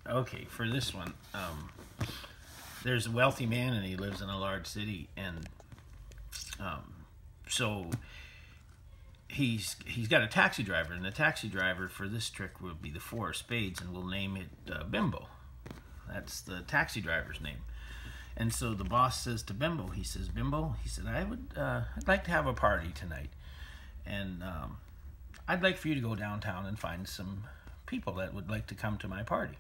Okay, for this one, there's a wealthy man and he lives in a large city, and um, so he's got a taxi driver, and the taxi driver for this trick will be the Four of Spades, and we'll name it Bimbo. That's the taxi driver's name. And so the boss says to Bimbo, he says, Bimbo, he said, I'd like to have a party tonight, and I'd like for you to go downtown and find some people that would like to come to my party.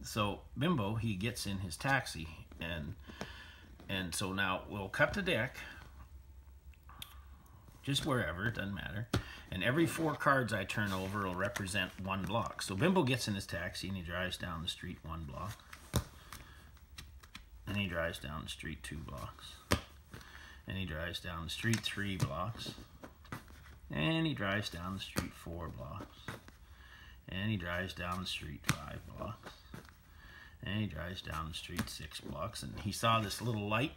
So Bimbo, he gets in his taxi, and so now we'll cut the deck, just wherever, it doesn't matter. And every 4 cards I turn over will represent 1 block. So Bimbo gets in his taxi and he drives down the street 1 block. And he drives down the street 2 blocks. And he drives down the street 3 blocks. And he drives down the street 4 blocks. And he drives down the street 5 blocks. And he drives down the street 6 blocks. And he saw this little light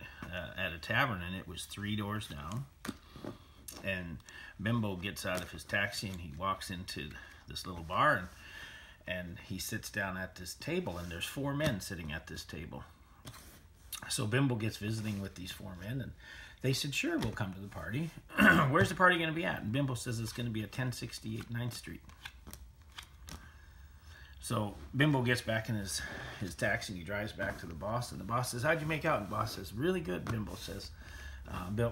at a tavern, and it was 3 doors down. And Bimbo gets out of his taxi and he walks into this little bar, and he sits down at this table, and there's 4 men sitting at this table. So Bimbo gets visiting with these 4 men, and they said, sure, we'll come to the party. Where's the party going to be at? And Bimbo says it's going to be at 1068 9th Street. So Bimbo gets back in his taxi and he drives back to the boss, and the boss says, how'd you make out? And the boss says, really good. Bimbo says,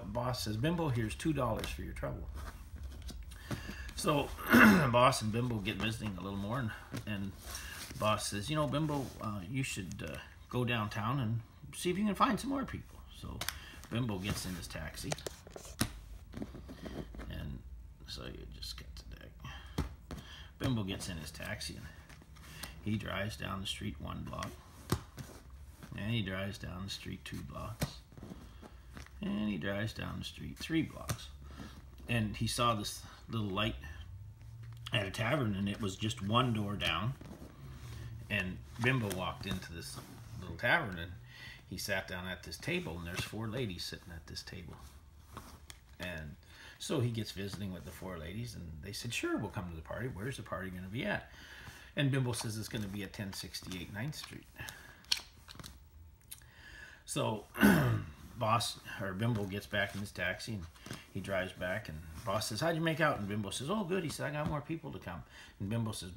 boss says, Bimbo, here's $2 for your trouble. So the boss and Bimbo get visiting a little more, and the boss says, you know, Bimbo, you should go downtown and see if you can find some more people. So Bimbo gets in his taxi, and so you just get the deck. Bimbo gets in his taxi and he drives down the street 1 block, and he drives down the street 2 blocks, and he drives down the street 3 blocks. And he saw this little light at a tavern, and it was just 1 door down. And Bimbo walked into this little tavern, and he sat down at this table, and there's 4 ladies sitting at this table. And so he gets visiting with the 4 ladies, and they said, sure, we'll come to the party. Where's the party going to be at? And Bimbo says it's going to be at 1068 9th Street. So Bimbo gets back in his taxi, and he drives back, and boss says, how'd you make out? And Bimbo says, oh, good. He said, I got more people to come. And Bimbo says,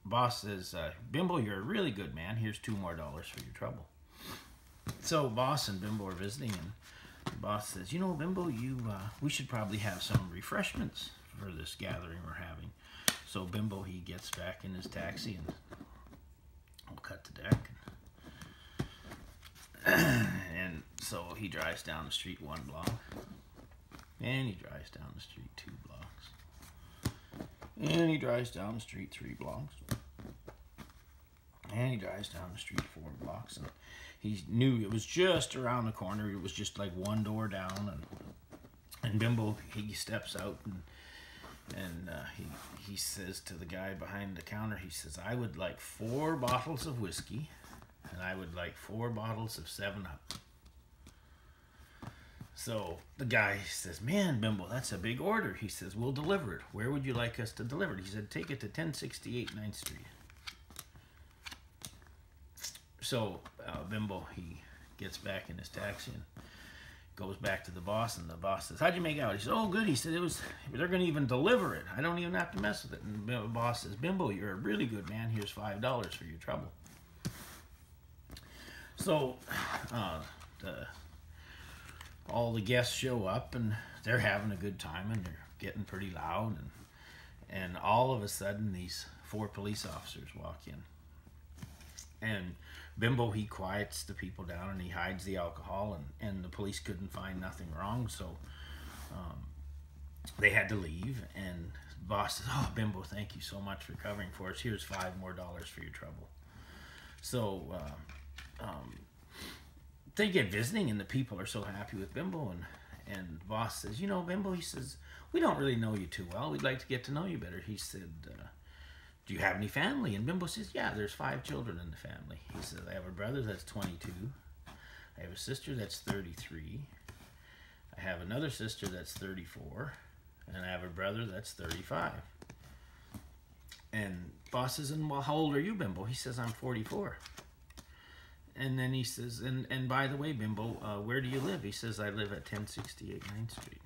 boss says, Bimbo, you're a really good man. Here's $2 more for your trouble. So boss and Bimbo are visiting, and the boss says, you know, Bimbo, we should probably have some refreshments for this gathering we're having. So Bimbo, he gets back in his taxi, and we'll cut the deck. And so he drives down the street 1 block, and he drives down the street 2 blocks, and he drives down the street 3 blocks, and he drives down the street 4 blocks, and he knew it was just around the corner. It was just like 1 door down, and Bimbo, he steps out, and he says to the guy behind the counter, he says, I would like 4 bottles of whiskey, and I would like 4 bottles of 7-Up. So the guy says, man, Bimbo, that's a big order. He says, we'll deliver it. Where would you like us to deliver it? He said, take it to 1068 9th Street. So Bimbo, he gets back in his taxi and goes back to the boss, and the boss says, how'd you make out? He said, oh, good. He said, they're going to even deliver it. I don't even have to mess with it. And the boss says, Bimbo, you're a really good man. Here's $5 for your trouble. So all the guests show up, and they're having a good time, and they're getting pretty loud, and all of a sudden these 4 police officers walk in, and Bimbo, he quiets the people down, and he hides the alcohol, and the police couldn't find nothing wrong, so they had to leave. And the boss says, oh, Bimbo, thank you so much for covering for us. Here's $5 more for your trouble. So they get visiting, and the people are so happy with Bimbo, and the boss says, you know, Bimbo, he says, we don't really know you too well. We'd like to get to know you better. He said, do you have any family? And Bimbo says, yeah, there's 5 children in the family. He says, I have a brother that's 22. I have a sister that's 33. I have another sister that's 34. And I have a brother that's 35. And boss says, and well, how old are you, Bimbo? He says, I'm 44. And then he says, and by the way, Bimbo, where do you live? He says, I live at 1068 9th Street.